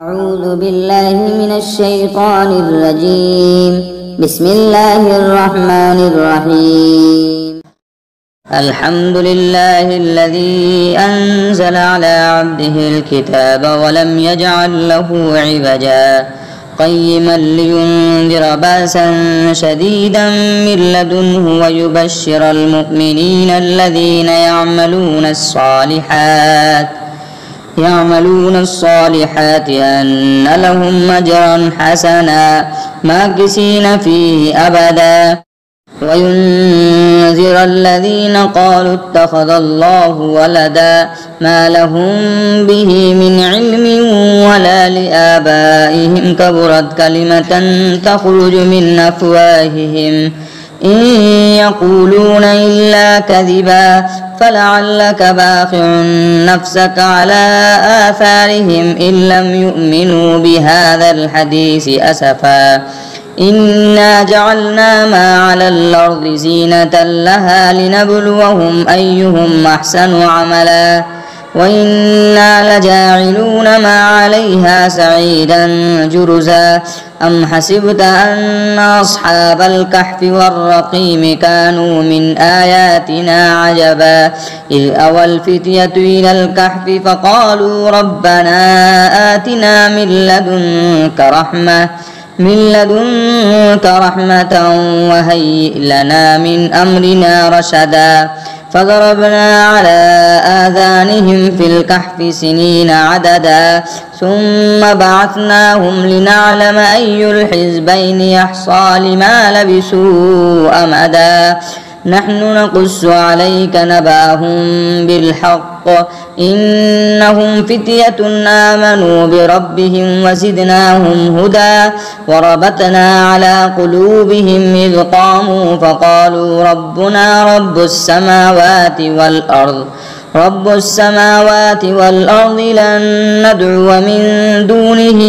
أعوذ بالله من الشيطان الرجيم. بسم الله الرحمن الرحيم. الحمد لله الذي أنزل على عبده الكتاب ولم يجعل له عوجا قيما لينذر بأسا شديدا من لدنه ويبشر المؤمنين الذين يعملون الصالحات أن لهم أجرا حسنا ماكثين فيه أبدا وينذر الذين قالوا اتخذ الله ولدا ما لهم به من علم ولا لآبائهم كبرت كلمة تخرج من أفواههم إن يقولون إلا كذبا فلعلك باخع نفسك على آثارهم إن لم يؤمنوا بهذا الحديث أسفا إنا جعلنا ما على الأرض زينة لها لنبلوهم أيهم أحسن عملا وإنا لجاعلون ما عليها سعيدا جرزا أم حسبت أن أصحاب الكهف والرقيم كانوا من آياتنا عجبا إذ أوى الفتية إلى الكهف فقالوا ربنا آتنا من لدنك رحمة وهيئ لنا من أمرنا رشدا فضربنا على آذانهم في الكهف سنين عددا ثم بعثناهم لنعلم أي الحزبين يحصى لما لبثوا أمدا نحن نقص عليك نبأهم بالحق إنهم فتية آمنوا بربهم وزدناهم هدى وربطنا على قلوبهم إذ قاموا فقالوا ربنا رب السماوات والأرض لن ندعو من دونه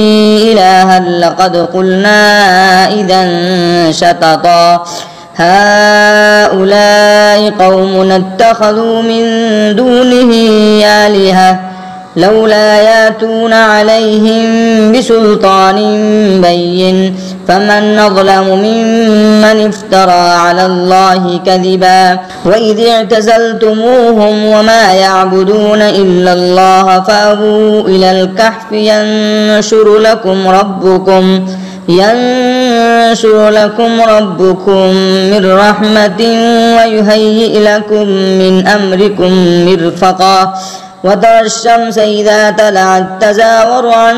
إلها لقد قلنا إذا شططا هؤلاء قوم اتخذوا من دونه آلهة لولا ياتون عليهم بسلطان بين فمن أظلم ممن افترى على الله كذبا وإذ اعتزلتموهم وما يعبدون إلا الله فأووا إلى الكهف ينشر لكم ربكم من رحمة ويهيئ لكم من أمركم مرفقا وترى الشمس إذا طلعت تزاور عن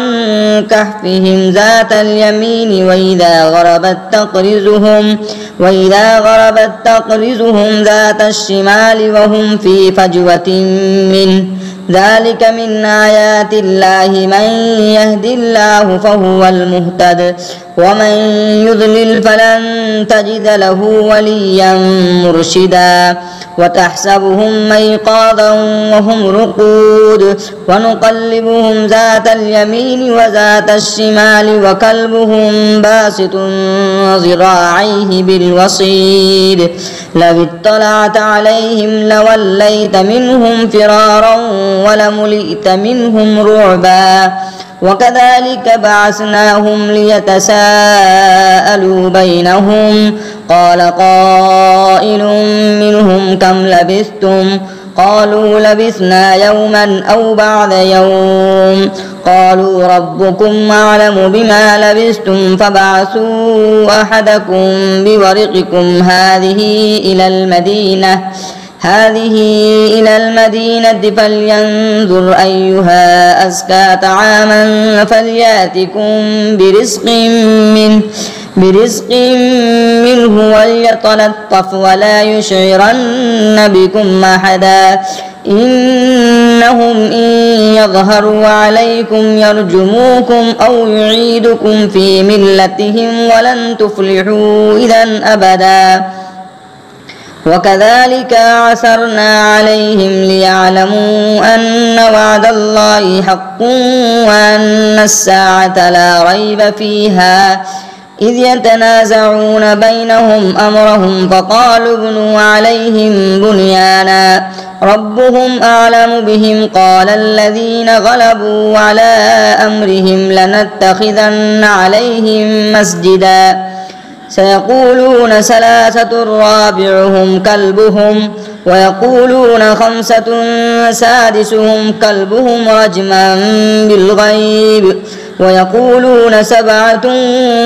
كهفهم ذات اليمين وإذا غربت تقرضهم ذات الشمال وهم في فجوة منه ذلك من آيات الله من يهد الله فهو المهتد ومن يضلل فلن تجد له وليا مرشدا وتحسبهم أيقاظا وهم رقود ونقلبهم ذات اليمين وذات الشمال وكلبهم باسط ذراعيه بالوصيد لو اطلعت عليهم لوليت منهم فرارا ولملئت منهم رعبا وكذلك بعثناهم ليتساءلوا بينهم قال قائل منهم كم لبثتم قالوا لبثنا يوما أو بعض يوم قالوا ربكم أعلم بما لبثتم فابعثوا أحدكم بورقكم هذه إلى المدينة فلينظر أيها أزكى طعاما فليأتكم برزق منه وليتلطف ولا يشعرن بكم أحدا إنهم إن يظهروا عليكم يرجموكم أو يعيدكم في ملتهم ولن تفلحوا إذا أبدا وكذلك عثرنا عليهم ليعلموا أن وعد الله حق وأن الساعة لا ريب فيها إذ يتنازعون بينهم أمرهم فقالوا ابنوا عليهم بنيانا ربهم أعلم بهم قال الذين غلبوا على أمرهم لنتخذن عليهم مسجدا سيقولون ثلاثة رابعهم كلبهم ويقولون خمسة سادسهم كلبهم رجما بالغيب ويقولون سبعة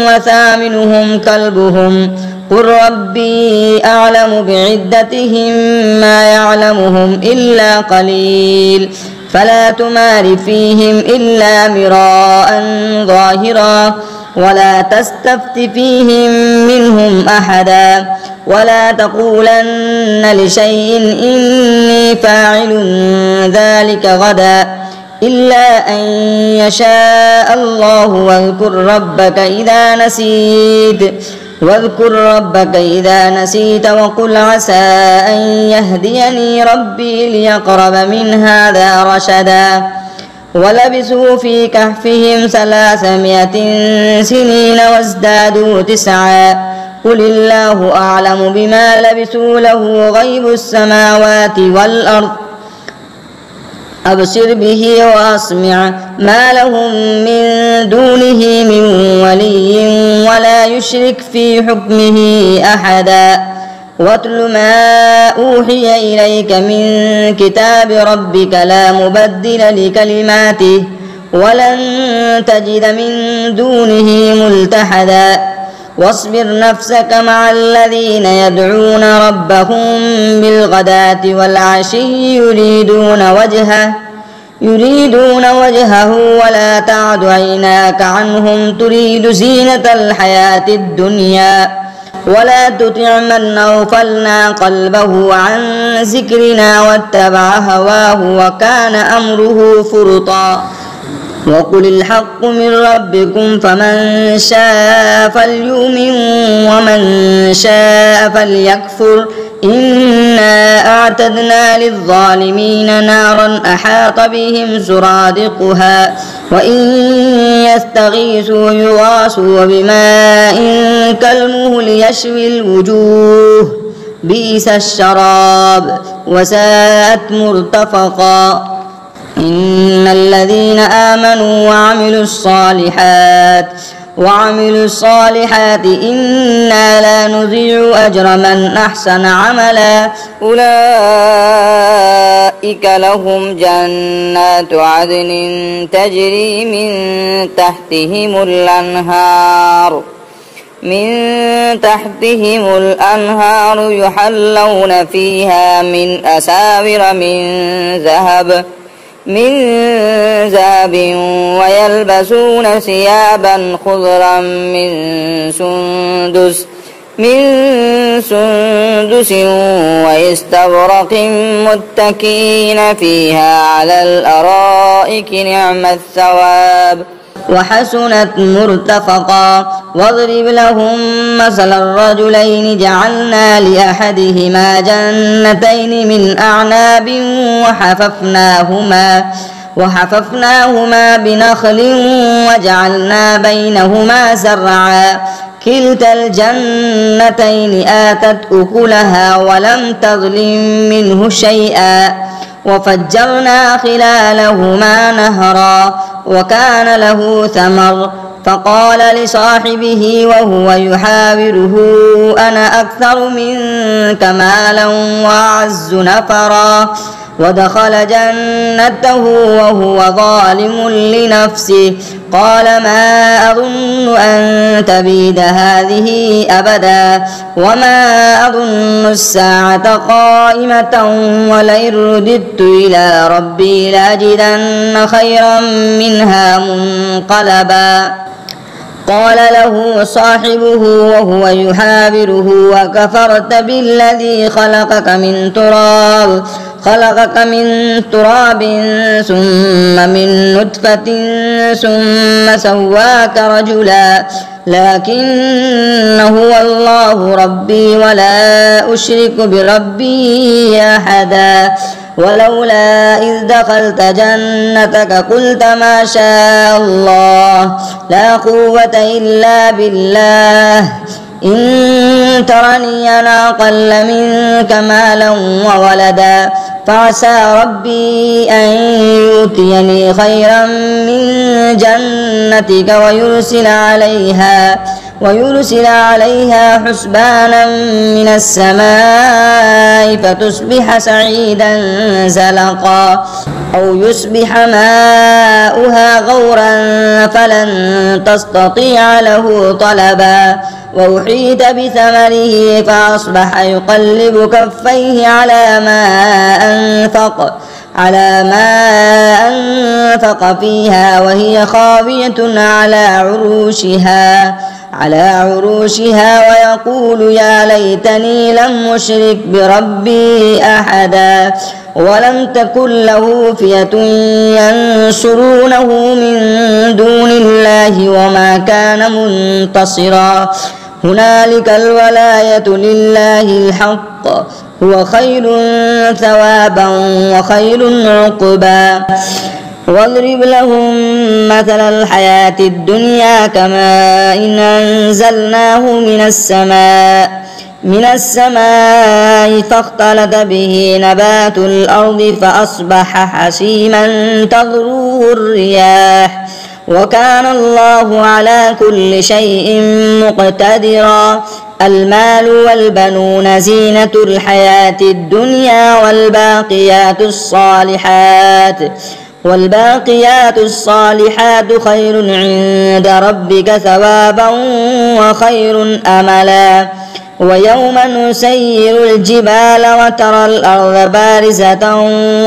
وثامنهم كلبهم قل ربي أعلم بعدتهم ما يعلمهم إلا قليل فلا تمار فيهم إلا مراء ظاهرا ولا تستفت فيهم منهم أحدا ولا تقولن لشيء إني فاعل ذلك غدا إلا أن يشاء الله واذكر ربك إذا نسيت وقل عسى أن يهديني ربي ليقرب من هذا رشدا ولبثوا في كهفهم 300 سنين وازدادوا 9 قل الله أعلم بما لبثوا له غيب السماوات والأرض أبصر به وأسمع ما لهم من دونه من ولي ولا يشرك في حكمه أحدا واتل ما أوحي إليك من كتاب ربك لا مبدل لكلماته ولن تجد من دونه ملتحدا واصبر نفسك مع الذين يدعون ربهم بالغداة والعشي يريدون وجهه ولا تعد عيناك عنهم تريد زينة الحياة الدنيا ولا تطع من أغفلنا قلبه عن ذكرنا واتبع هواه وكان أمره فرطا وقل الحق من ربكم فمن شاء فليؤمن ومن شاء فليكفر إنا أعتدنا للظالمين نارا أحاط بهم سرادقها وإن يستغيثوا يغاثوا بماء كالمهل يشوي الوجوه بئس الشراب وساءت مرتفقا إن الذين آمنوا وعملوا الصالحات إنا لا نضيع أجر من أحسن عملا أولئك لهم جنات عدن تجري من تحتهم الأنهار يحلون فيها من أساور من ذهب ويلبسون ثيابا خضرا من سندس واستبرق متكئين فيها على الأرائك نعم الثواب وحسنت مرتفقا واضرب لهم مثل الرجلين جعلنا لأحدهما جنتين من أعناب وحففناهما بنخل وجعلنا بينهما زرعا كلتا الجنتين آتت أكلها ولم تظلم منه شيئا وفجرنا خلالهما نهرا وكان له ثمر فقال لصاحبه وهو يحاوره أنا أكثر منك مالا وأعز نفرا ودخل جنته وهو ظالم لنفسه قال ما أظن أن تبيد هذه أبدا وما أظن الساعة قائمة ولئن رددت إلى ربي لأجدن خيرا منها منقلبا قال له صاحبه وهو يحاوره وكفرت بالذي خلقك من تراب ثم من نطفة ثم سواك رجلا لكن هو الله ربي ولا أشرك بربي أحدا ولولا إذ دخلت جنتك قلت ما شاء الله لا قوة إلا بالله إن ترني أنا أقل منك مالا وولدا فعسى ربي أن يؤتيني خيرا من جنتك ويرسل عليها حسبانا من السماء فتصبح سعيدا زلقا أو يصبح ماؤها غورا فلن تستطيع له طلبا وأحيط بثمره فأصبح يقلب كفيه على ما أنفق فيها وهي خاوية على عروشها ويقول يا ليتني لم أشرك بربي أحدا ولم تكن له فئة ينصرونه من دون الله وما كان منتصرا هنالك الولاية لله الحق هو خير ثوابا وخير عقبا واضرب لهم مثل الحياة الدنيا كماء إن أنزلناه من السماء فاختلط به نبات الأرض فأصبح حسيما تذروه الرياح وكان الله على كل شيء مقتدرا المال والبنون زينة الحياة الدنيا والباقيات الصالحات خير عند ربك ثوابا وخير أملا ويوم نسير الجبال وترى الأرض بارزة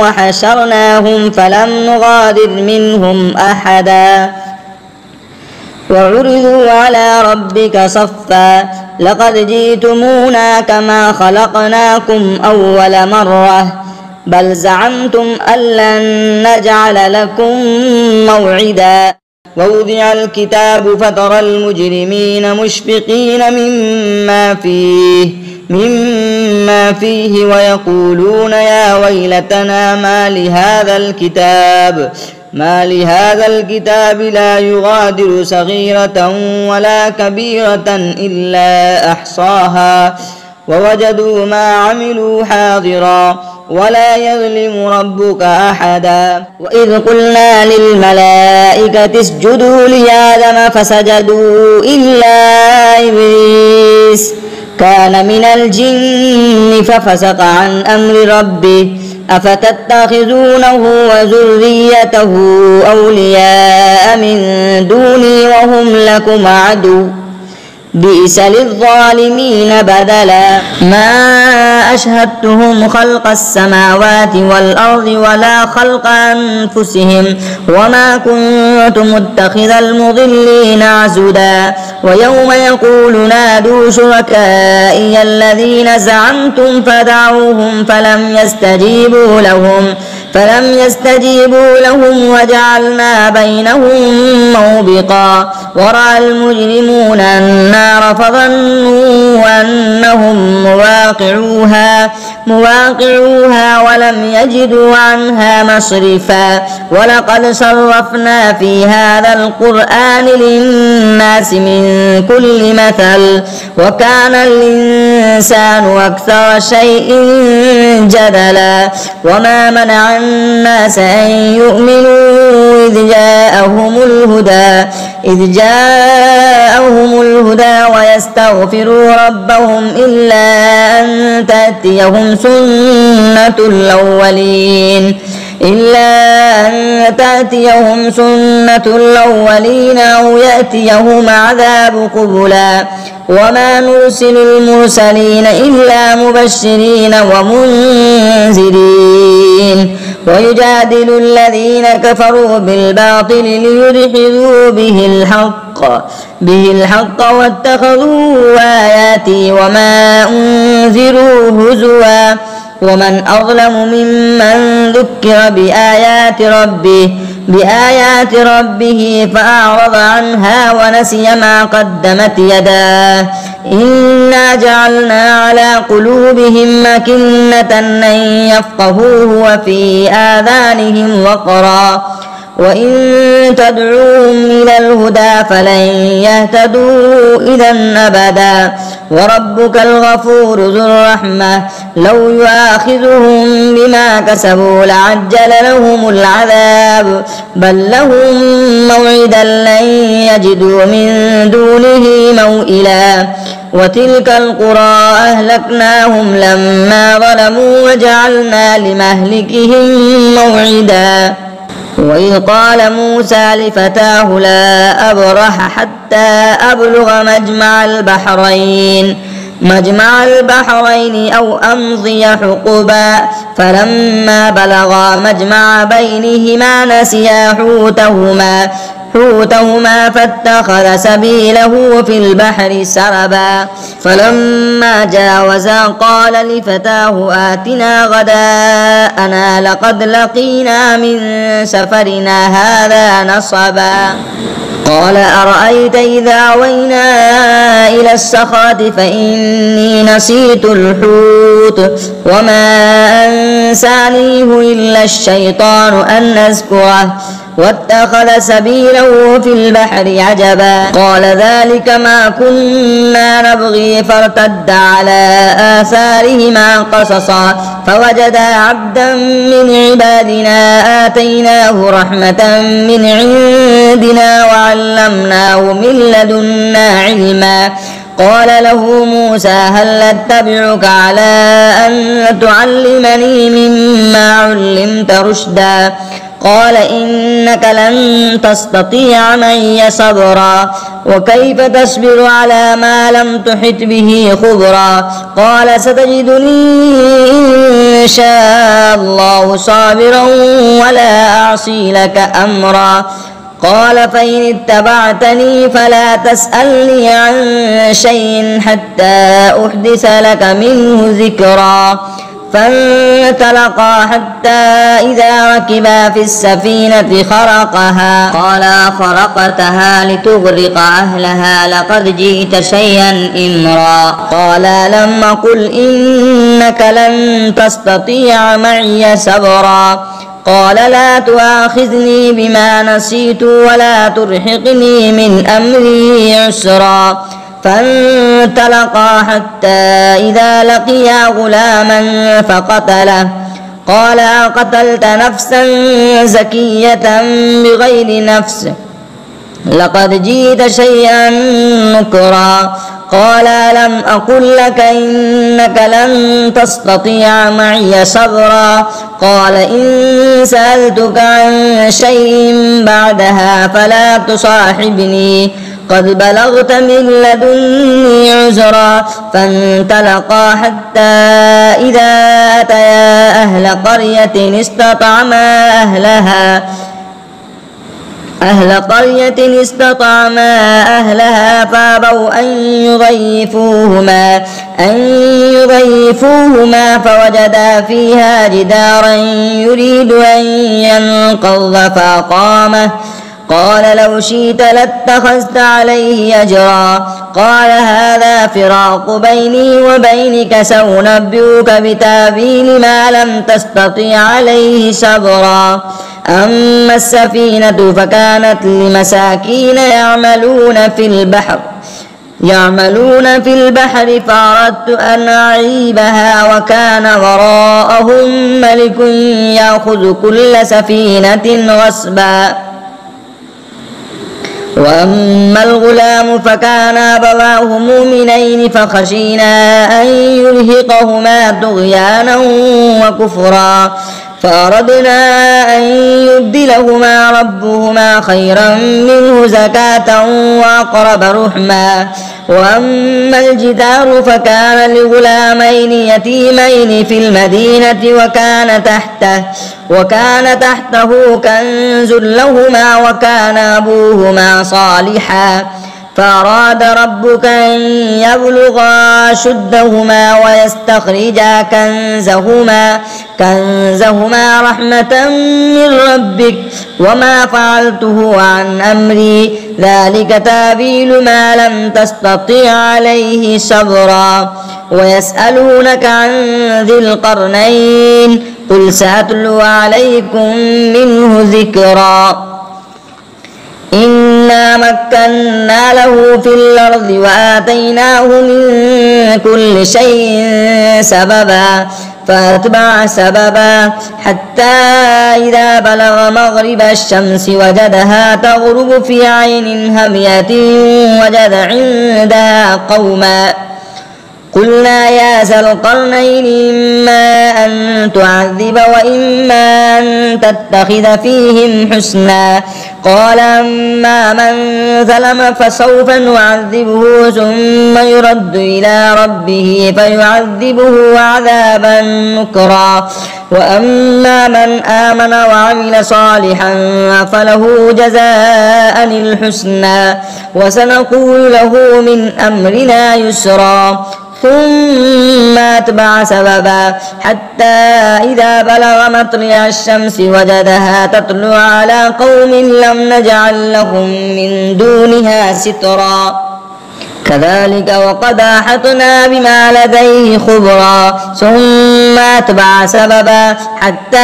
وحشرناهم فلم نغادر منهم أحدا وعرضوا على ربك صفا لقد جئتمونا كما خلقناكم أول مرة بل زعمتم أن لن نجعل لكم موعدا ووضع الكتاب فترى المجرمين مشفقين مما فيه ويقولون يا ويلتنا ما لهذا الكتاب لا يغادر صغيرة ولا كبيرة إلا أحصاها ووجدوا ما عملوا حاضرا ولا يظلم ربك أحدا وإذ قلنا للملائكة اسجدوا لآدم فسجدوا إلا إبليس كان من الجن ففسق عن أمر ربه أفتتخذونه وذريته أولياء من دوني وهم لكم عدو بئس للظالمين بدلا ما أشهدتهم خلق السماوات والأرض ولا خلق أنفسهم وما كنت متخذ المضلين عضدا ويوم يقول نادوا شركائي الذين زعمتم فدعوهم فلم يستجيبوا لهم وجعلنا بينهم موبقا ورأى المجرمون النار فظنوا أنهم مواقعوها ولم يجدوا عنها مصرفا ولقد صرفنا في هذا القرآن للناس من كل مثل وكان الإنسان أكثر شيء جدلا وما منع الناس أن يؤمنوا إذ جاءهم الهدى ويستغفروا ربهم إلا أن تأتيهم سنة الأولين أو يأتيهم عذاب قبلا وما نرسل المرسلين إلا مبشرين ومنذرين ويجادل الذين كفروا بالباطل ليدحضوا به الحق واتخذوا آياتي وما أنذروا هزوا ومن أظلم ممن ذكر بآيات ربه فأعرض عنها ونسي ما قدمت يداه إنا جعلنا على قلوبهم أكنة أن يفقهوه وفي آذانهم وقرا وإن تدعوهم إلى الهدى فلن يهتدوا إذا أبدا وربك الغفور ذو الرحمة لو يؤاخذهم بما كسبوا لعجل لهم العذاب بل لهم موعدا لن يجدوا من دونه موئلا وتلك القرى أهلكناهم لما ظلموا وجعلنا لمهلكهم موعدا وإذ قال موسى لفتاه لا أبرح حتى أبلغ مجمع البحرين أو أمضي حقبا فلما بلغا مجمع بينهما نسيا حوتهما فاتخذ سبيله في البحر سربا فلما جاوزا قال لفتاه آتنا غداءنا لقد لقينا من سفرنا هذا نصبا قال أرأيت إذا أوينا إلى الصخرة فإني نسيت الحوت وما أنسانيه إلا الشيطان أن أذكره واتخذ سبيله في البحر عجبا قال ذلك ما كنا نبغي فارتد على آثارهما قصصا فوجدا عبدا من عبادنا آتيناه رحمة من عندنا وعلمناه من لدنا علما قال له موسى هل أتبعك على أن تعلمني مما علمت رشدا قال إنك لن تستطيع معي صبرا وكيف تصبر على ما لم تحط به خبرا قال ستجدني إن شاء الله صابرا ولا أعصي لك أمرا قال فإن اتبعتني فلا تسألني عن شيء حتى أحدث لك منه ذكرا فانطلقا حتى إذا ركبا في السفينة خرقها قال خرقتها لتغرق أهلها لقد جئت شيئا إمرا قال لم أقل إنك لن تستطيع معي صبرا قال لا تؤاخذني بما نسيت ولا ترهقني من أمري عسرا فانطلقا حتى إذا لقيا غلاما فقتله قال أقتلت نفسا زكية بغير نفس لقد جئت شيئا نكرا قال ألم أقل لك إنك لن تستطيع معي صبرا قال إن سألتك عن شيء بعدها فلا تصاحبني قد بلغت من لدني عذرا فانطلقا حتى إذا أتيا أهل قرية استطعما أهلها فابوا أن يضيفوهما فوجدا فيها جدارا يريد أن ينقض فأقامه قال لو شئت لاتخذت عليه أجرا قال هذا فراق بيني وبينك سأنبئك بتأويل ما لم تستطع عليه صبرا أما السفينة فكانت لمساكين يعملون في البحر فأردت أن أعيبها وكان وراءهم ملك يأخذ كل سفينة غصبا وأما الغلام فكان أبواه مؤمنين فخشينا أن يرهقهما طغيانا وكفرا فأردنا أن يبدلهما ربهما خيرا منه زكاة وأقرب رحما وأما الجدار فكان لغلامين يتيمين في المدينة وكان تحته كنز لهما وكان أبوهما صالحا فأراد ربك أن يبلغا أشدهما ويستخرجا كنزهما رحمة من ربك وما فعلته عن أمري ذلك تأويل ما لم تستطع عليه صبرا ويسألونك عن ذي القرنين قل سأتلو عليكم منه ذكرا إنا مكنا له في الأرض وآتيناه من كل شيء سببا فأتبع سببا حتى إذا بلغ مغرب الشمس وجدها تغرب في عين همية وجد عندها قوما قلنا يا ذا القرنين إما أن تعذب وإما أن تتخذ فيهم حسنا قال أما من ظلم فسوف نعذبه ثم يرد إلى ربه فيعذبه عذابا نكرا وأما من آمن وعمل صالحا فله جزاء الحسنى وسنقول له من أمرنا يسرا ثم أتبع سببا حتى إذا بلغ مطلع الشمس وجدها تطلع على قوم لم نجعل لهم من دونها سترا كذلك وقد أحطنا بما لديه خبرا ثم أتبع سببا حتى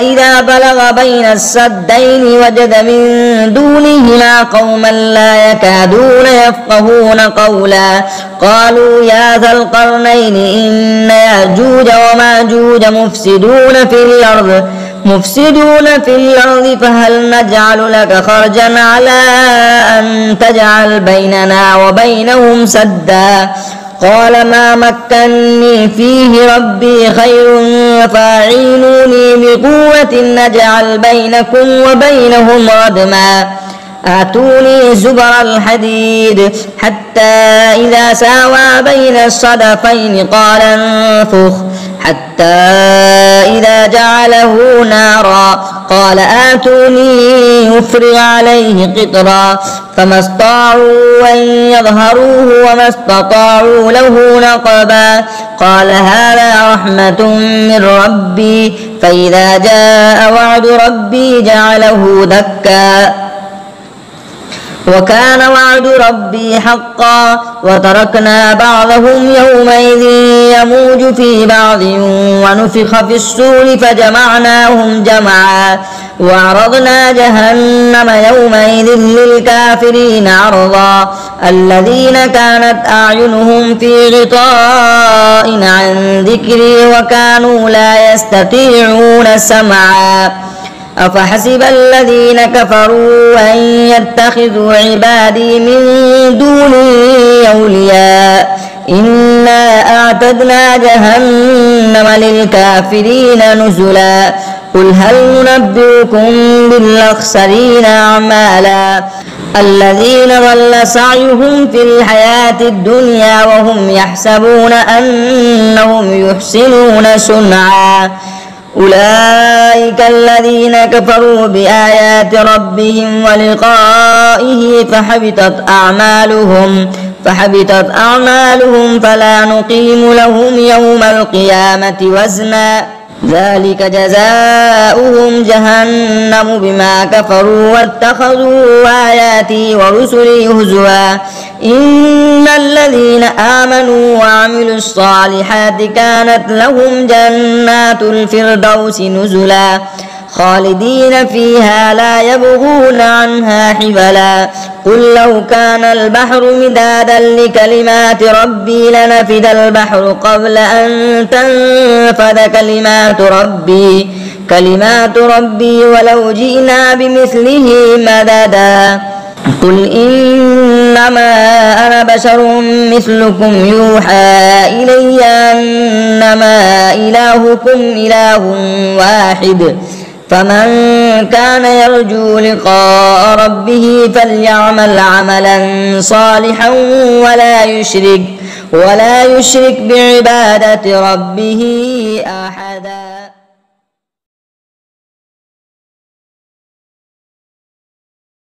إذا بلغ بين السدين وجد من دونهما قوما لا يكادون يفقهون قولا قالوا يا ذا القرنين إن يأجوج وماجوج مفسدون في الأرض فهل نجعل لك خرجا على أن تجعل بيننا وبينهم سدا قال ما مكنني فيه ربي خير فاعينوني بقوة نجعل بينكم وبينهم ردما آتوني زبر الحديد حتى إذا ساوى بين الصدفين قال انفخ حتى إذا جعله نارا قال آتوني يفرغ عليه قطرا فما استطاعوا أن يظهروه وما استطاعوا له نقبا قال هذا رحمة من ربي فإذا جاء وعد ربي جعله دكا وكان وعد ربي حقا وتركنا بعضهم يومئذ يموج في بعض ونفخ في الصور فجمعناهم جمعا وعرضنا جهنم يومئذ للكافرين عرضا الذين كانت أعينهم في غطاء عن ذكري وكانوا لا يستطيعون سمعا أفحسب الذين كفروا أن يتخذوا عبادي من دوني أولياء إنا أعتدنا جهنم للكافرين نزلا قل هل ننبئكم بالأخسرين أعمالا الذين ضل سعيهم في الحياة الدنيا وهم يحسبون أنهم يحسنون صنعا أولئك الذين كفروا بآيات ربهم ولقائه فحبطت أعمالهم فلا نقيم لهم يوم القيامة وزنا ذلك جزاؤهم جهنم بما كفروا واتخذوا آياتي ورسلي هزوا إن الذين آمنوا وعملوا الصالحات كانت لهم جنات الفردوس نزلا خالدين فيها لا يبغون عنها حبلا قل لو كان البحر مدادا لكلمات ربي لنفد البحر قبل أن تنفد كلمات ربي ولو جئنا بمثله مددا قل إنما أنا بشر مثلكم يوحى إلي أنما إلهكم إله واحد فمن كان يرجو لقاء ربه فليعمل عملا صالحا ولا يشرك بعبادة ربه أحدا.